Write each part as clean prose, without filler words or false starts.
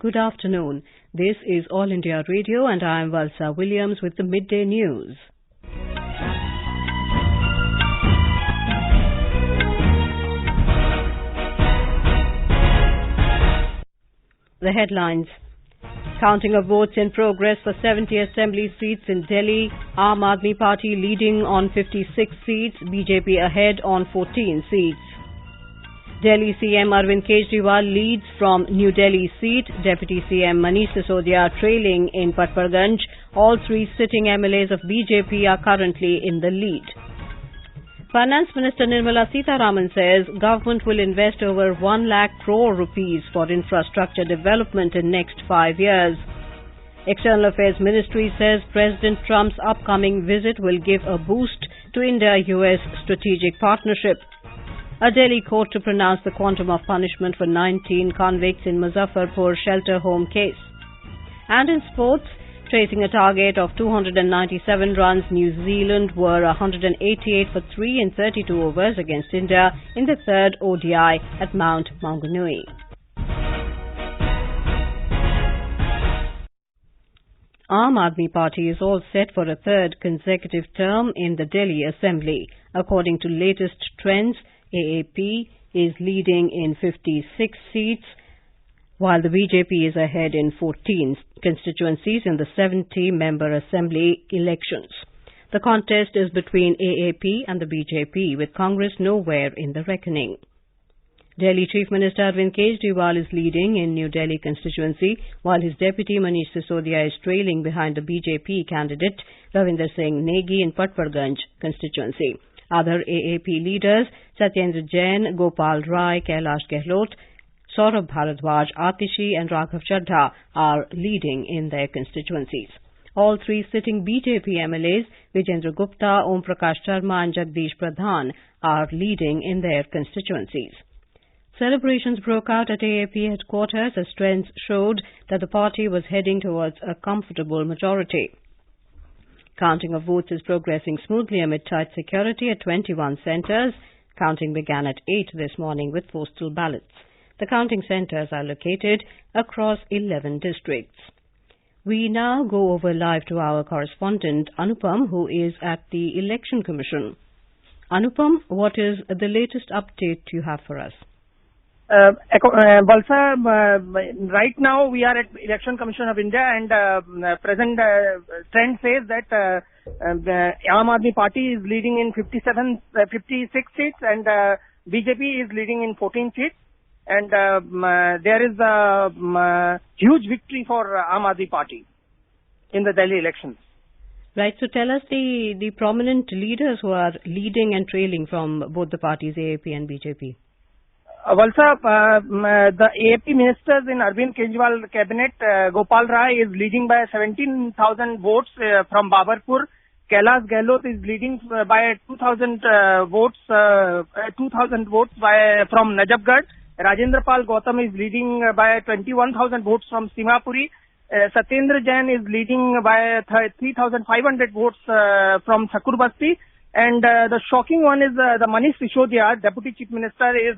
Good afternoon. This is All India Radio and I am Valsa Williams with the Midday News. The headlines. Counting of votes in progress for 70 assembly seats in Delhi. Aam Aadmi Party leading on 56 seats, BJP ahead on 14 seats. Delhi CM Arvind Kejriwal leads from New Delhi seat, Deputy CM Manish Sisodia trailing in Patparganj. All three sitting MLAs of BJP are currently in the lead. Finance Minister Nirmala Sitharaman says government will invest over 1 lakh crore rupees for infrastructure development in next 5 years. External Affairs Ministry says President Trump's upcoming visit will give a boost to India-US strategic partnership. A Delhi court to pronounce the quantum of punishment for 19 convicts in Muzaffarpur shelter home case. And in sports, tracing a target of 297 runs, New Zealand were 188 for 3 in 32 overs against India in the third ODI at Mount Maunganui. Aam Aadmi Party is all set for a third consecutive term in the Delhi Assembly. According to latest trends, AAP is leading in 56 seats, while the BJP is ahead in 14 constituencies in the 70-member Assembly elections. The contest is between AAP and the BJP, with Congress nowhere in the reckoning. Delhi Chief Minister Arvind Kejriwal is leading in New Delhi constituency, while his deputy Manish Sisodia is trailing behind the BJP candidate Ravinder Singh Negi in Patparganj constituency. Other AAP leaders Satyendra Jain, Gopal Rai, Kailash Gehlot, Saurabh Bharadwaj, Atishi and Raghav Chaddha are leading in their constituencies. All three sitting BJP MLAs, Vijendra Gupta, Om Prakash Sharma and Jagdish Pradhan, are leading in their constituencies. Celebrations broke out at AAP headquarters as trends showed that the party was heading towards a comfortable majority. Counting of votes is progressing smoothly amid tight security at 21 centres. Counting began at 8 this morning with postal ballots. The counting centres are located across 11 districts. We now go over live to our correspondent Anupam, who is at the Election Commission. Anupam, what is the latest update you have for us? Valsa, right now we are at Election Commission of India and present trend says that Aam Aadmi Party is leading in 56 seats and BJP is leading in 14 seats. And there is a huge victory for Aam Aadmi Party in the Delhi elections. Right, so tell us the prominent leaders who are leading and trailing from both the parties, AAP and BJP. Valsa, the AAP ministers in Arvind Kejriwal cabinet, Gopal Rai is leading by 17,000 votes from Babarpur. Kailash Gehlot is leading by 2,000 votes from Najafgarh. Rajendra Pal Gautam is leading by 21,000 votes from Simhapuri. Satyendra Jain is leading by 3,500 votes from Thakurbasti. And the shocking one is the Manish Sisodia, Deputy Chief Minister, is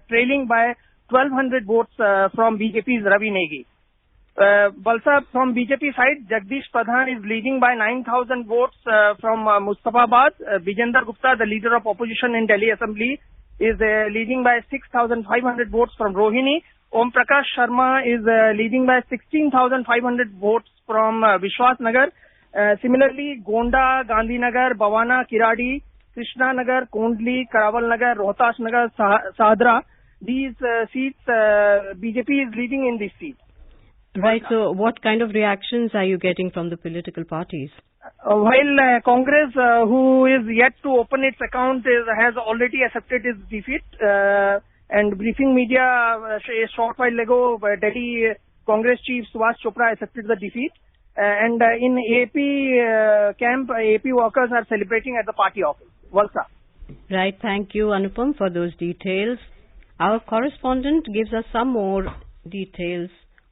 trailing by 1,200 votes from BJP's Ravi Negi. Valsa, from BJP side, Jagdish Pradhan is leading by 9,000 votes from Muzaffarpur. Vijendra Gupta, the leader of opposition in Delhi Assembly, is leading by 6,500 votes from Rohini. Om Prakash Sharma is leading by 16,500 votes from Vishwas Nagar. Similarly, Gonda, Gandhinagar, Bhavana, Kiradi, Krishna Nagar, Kondli, Karawal Nagar, Rohtas Nagar, Sadra, these seats, BJP is leading in these seats. Right, so what kind of reactions are you getting from the political parties? While Congress, who is yet to open its account, has already accepted its defeat, and briefing media a short while ago, Delhi Congress Chief Subhash Chopra accepted the defeat. And in AP camp, AP workers are celebrating at the party office. Valsa. Right, thank you Anupam for those details. Our correspondent gives us some more details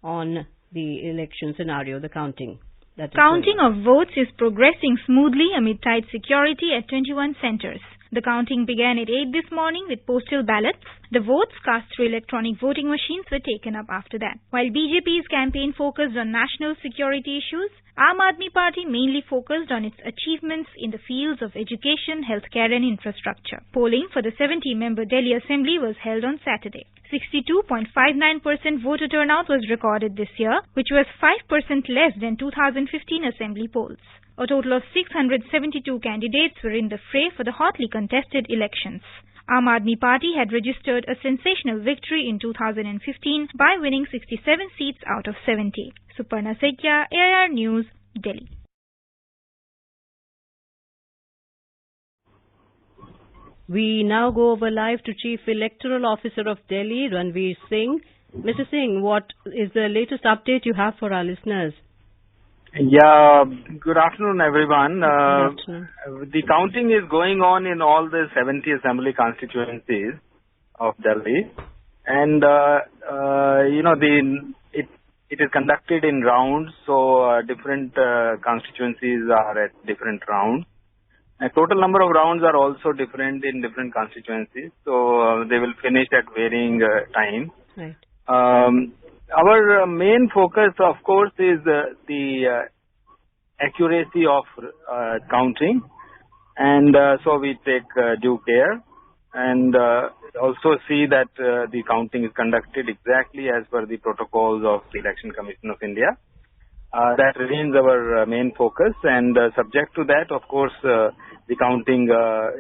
on the election scenario, the counting. Counting of votes is progressing smoothly amid tight security at 21 centres. The counting began at 8 this morning with postal ballots. The votes cast through electronic voting machines were taken up after that. While BJP's campaign focused on national security issues, Aam Aadmi Party mainly focused on its achievements in the fields of education, healthcare and infrastructure. Polling for the 70-member Delhi Assembly was held on Saturday. 62.59% voter turnout was recorded this year, which was 5% less than 2015 Assembly polls. A total of 672 candidates were in the fray for the hotly contested elections. Aam Aadmi Party had registered a sensational victory in 2015 by winning 67 seats out of 70. Suparna Sekia, AIR News, Delhi. We now go over live to Chief Electoral Officer of Delhi, Ranveer Singh. Mr. Singh, what is the latest update you have for our listeners? Yeah, good afternoon, everyone. Good afternoon. The counting is going on in all the 70 assembly constituencies of Delhi, and it is conducted in rounds. So different constituencies are at different rounds. A total number of rounds are also different in different constituencies. So they will finish at varying time. Right. Our main focus, of course, is the accuracy of counting, and so we take due care and also see that the counting is conducted exactly as per the protocols of the Election Commission of India. That remains our main focus, and subject to that, of course, the counting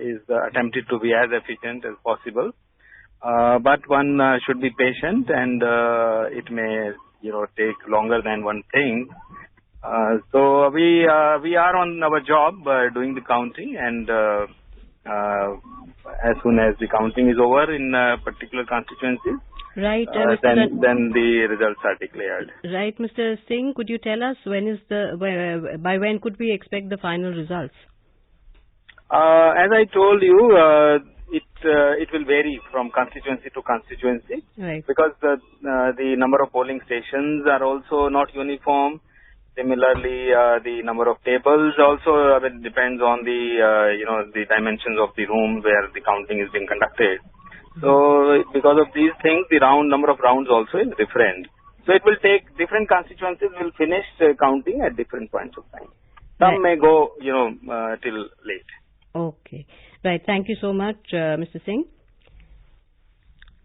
is attempted to be as efficient as possible. But one should be patient, and it may, take longer than one thinks. So we are on our job doing the counting, and as soon as the counting is over in particular constituencies, right, then the results are declared. Right, Mr. Singh, could you tell us by when could we expect the final results? As I told you, it will vary from constituency to constituency, right, because the number of polling stations are also not uniform. Similarly, the number of tables also depends on the dimensions of the room where the counting is being conducted. So because of these things, the number of rounds also is different. So it will take, different constituencies will finish counting at different points of time. Some may go, till late. Okay. Right. Thank you so much, Mr. Singh.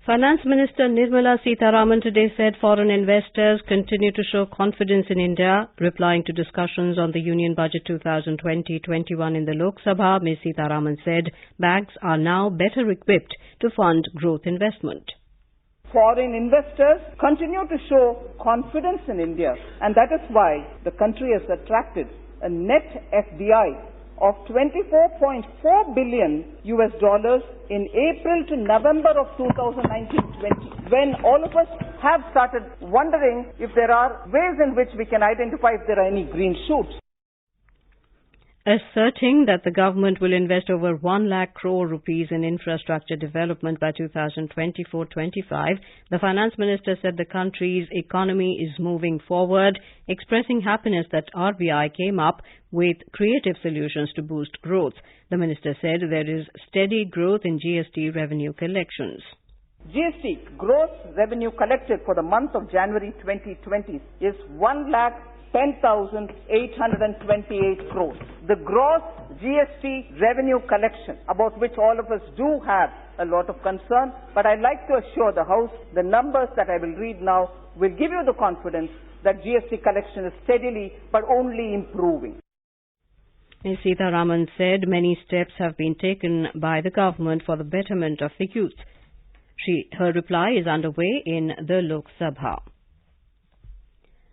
Finance Minister Nirmala Sitharaman today said foreign investors continue to show confidence in India. Replying to discussions on the Union Budget 2020-21 in the Lok Sabha, Ms. Sitharaman said banks are now better equipped to fund growth investment. Foreign investors continue to show confidence in India, and that is why the country has attracted a net FDI of $24.4 billion in April to November of 2019-20, when all of us have started wondering if there are ways in which we can identify if there are any green shoots. Asserting that the government will invest over 1 lakh crore rupees in infrastructure development by 2024-25, the finance minister said the country's economy is moving forward, expressing happiness that RBI came up with creative solutions to boost growth. The minister said there is steady growth in GST revenue collections. GST gross revenue collected for the month of January 2020 is 1,10,828 crores. The gross GST revenue collection, about which all of us do have a lot of concern, but I'd like to assure the House the numbers that I will read now will give you the confidence that GST collection is steadily but only improving. Ms. Sitharaman said many steps have been taken by the government for the betterment of the youth. Her reply is underway in the Lok Sabha.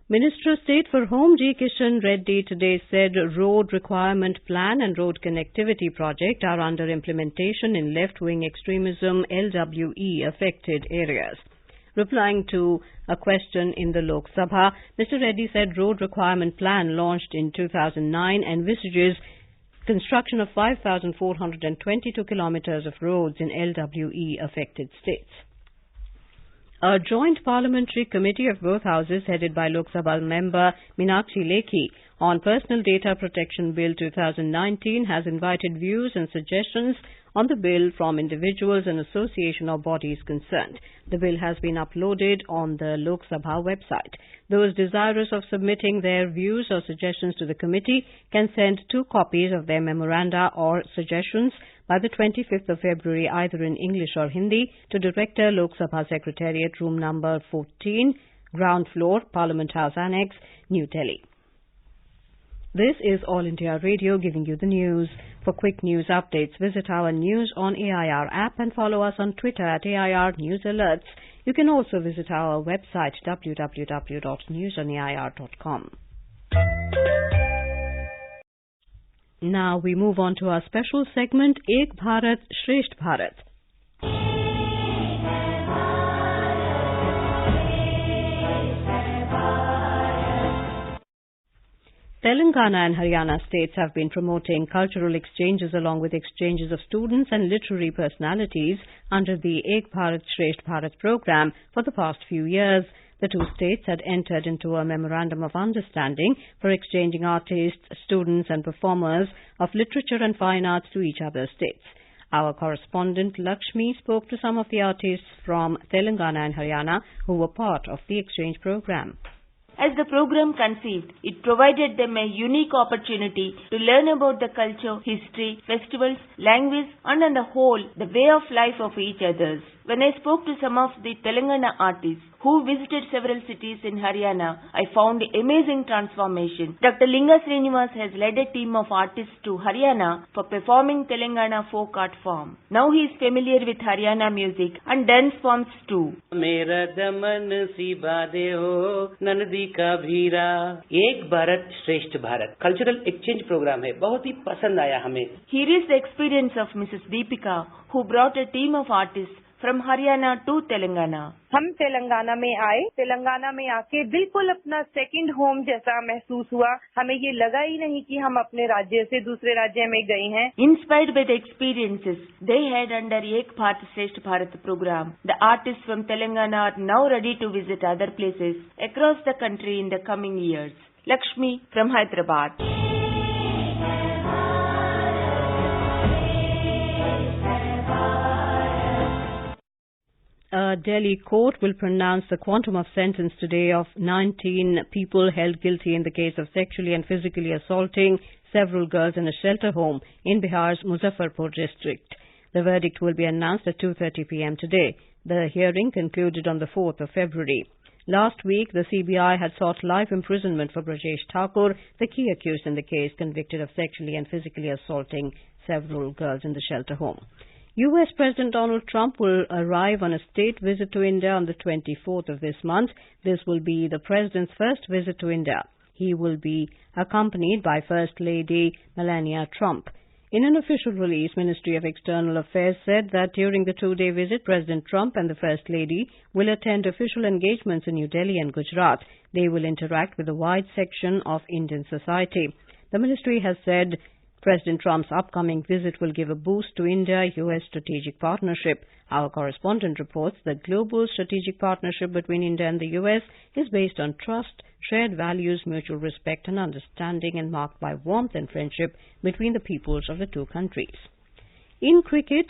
Minister of State for Home G. Kishan Reddy today said road requirement plan and road connectivity project are under implementation in left-wing extremism LWE affected areas. Replying to a question in the Lok Sabha, Mr. Reddy said road requirement plan launched in 2009 envisages construction of 5,422 kilometers of roads in LWE affected states. A joint parliamentary committee of both houses headed by Lok Sabha member Meenakshi Lekhi on Personal Data Protection Bill 2019 has invited views and suggestions on the bill from individuals and association or bodies concerned. The bill has been uploaded on the Lok Sabha website. Those desirous of submitting their views or suggestions to the committee can send 2 copies of their memoranda or suggestions by the 25th of February, either in English or Hindi, to Director Lok Sabha Secretariat, room number 14, ground floor, Parliament House Annex, New Delhi. This is All India Radio giving you the news. For quick news updates, visit our News on AIR app and follow us on Twitter at AIR News Alerts. You can also visit our website www.newsonair.com. Now we move on to our special segment, Ek Bharat, Shresht Bharat. Telangana and Haryana states have been promoting cultural exchanges along with exchanges of students and literary personalities under the Ek Bharat Shresht Bharat program for the past few years. The 2 states had entered into a memorandum of understanding for exchanging artists, students and performers of literature and fine arts to each other's states. Our correspondent Lakshmi spoke to some of the artists from Telangana and Haryana who were part of the exchange program. As the program conceived, it provided them a unique opportunity to learn about the culture, history, festivals, language and on the whole, the way of life of each others. When I spoke to some of the Telangana artists who visited several cities in Haryana, I found amazing transformation. Dr. Linga Srinivas has led a team of artists to Haryana for performing Telangana folk art form. Now he is familiar with Haryana music and dance forms too. मेरा दमन सी बादे हो ननदी का भीरा एक भारत श्रेष्ठ Bharat cultural exchange programme है बहुत ही पसंद आया हमें. Here is the experience of Mrs. Deepika who brought a team of artists from Haryana to Telangana. हम तेलंगाना में आए, तेलंगाना में आके बिल्कुल अपना सेकंड होम जैसा महसूस हुआ. हमें ये लगा ही नहीं कि हम अपने राज्य से दूसरे राज्य में गए हैं. Inspired by the experiences they had under Ek Bharat Shresht Bharat program, the artists from Telangana are now ready to visit other places across the country in the coming years. Lakshmi from Hyderabad. A Delhi court will pronounce the quantum of sentence today of 19 people held guilty in the case of sexually and physically assaulting several girls in a shelter home in Bihar's Muzaffarpur district. The verdict will be announced at 2:30 p.m. today. The hearing concluded on the 4th of February. Last week, the CBI had sought life imprisonment for Brajesh Thakur, the key accused in the case, convicted of sexually and physically assaulting several girls in the shelter home. U.S. President Donald Trump will arrive on a state visit to India on the 24th of this month. This will be the president's first visit to India. He will be accompanied by First Lady Melania Trump. In an official release, Ministry of External Affairs said that during the 2-day visit, President Trump and the First Lady will attend official engagements in New Delhi and Gujarat. They will interact with a wide section of Indian society. The ministry has said President Trump's upcoming visit will give a boost to India-US strategic partnership. Our correspondent reports that global strategic partnership between India and the US is based on trust, shared values, mutual respect and understanding, and marked by warmth and friendship between the peoples of the 2 countries. In cricket,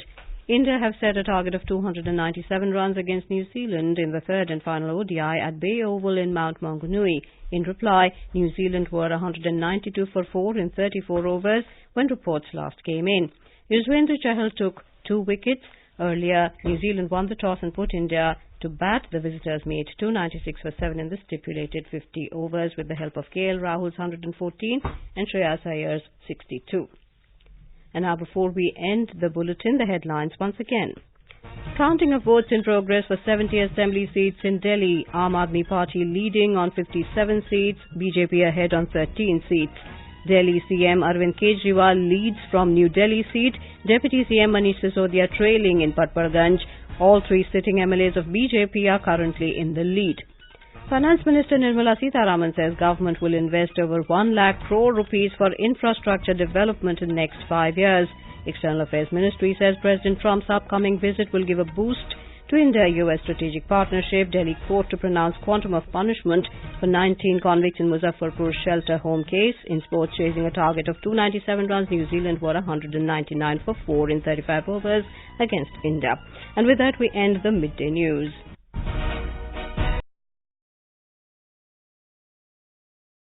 India have set a target of 297 runs against New Zealand in the 3rd and final ODI at Bay Oval in Mount Maunganui. In reply, New Zealand were 192 for 4 in 34 overs when reports last came in. Yuzvendra Chahal took 2 wickets. Earlier, New Zealand won the toss and put India to bat. The visitors made 296 for 7 in the stipulated 50 overs with the help of KL Rahul's 114 and Shreyas Iyer's 62. And now before we end the bulletin, the headlines once again. Counting of votes in progress for 70 assembly seats in Delhi. Aam Aadmi Party leading on 57 seats, BJP ahead on 13 seats. Delhi CM Arvind Kejriwal leads from New Delhi seat, Deputy CM Manish Sisodia trailing in Patparganj. All 3 sitting MLAs of BJP are currently in the lead. Finance Minister Nirmala Sitharaman says government will invest over 1 lakh crore rupees for infrastructure development in next 5 years. External Affairs Ministry says President Trump's upcoming visit will give a boost To India-US strategic partnership, Delhi court to pronounce quantum of punishment for 19 convicts in Muzaffarpur shelter home case. In sports, chasing a target of 297 runs, New Zealand were 199 for 4 in 35 overs against India. And with that, we end the midday news.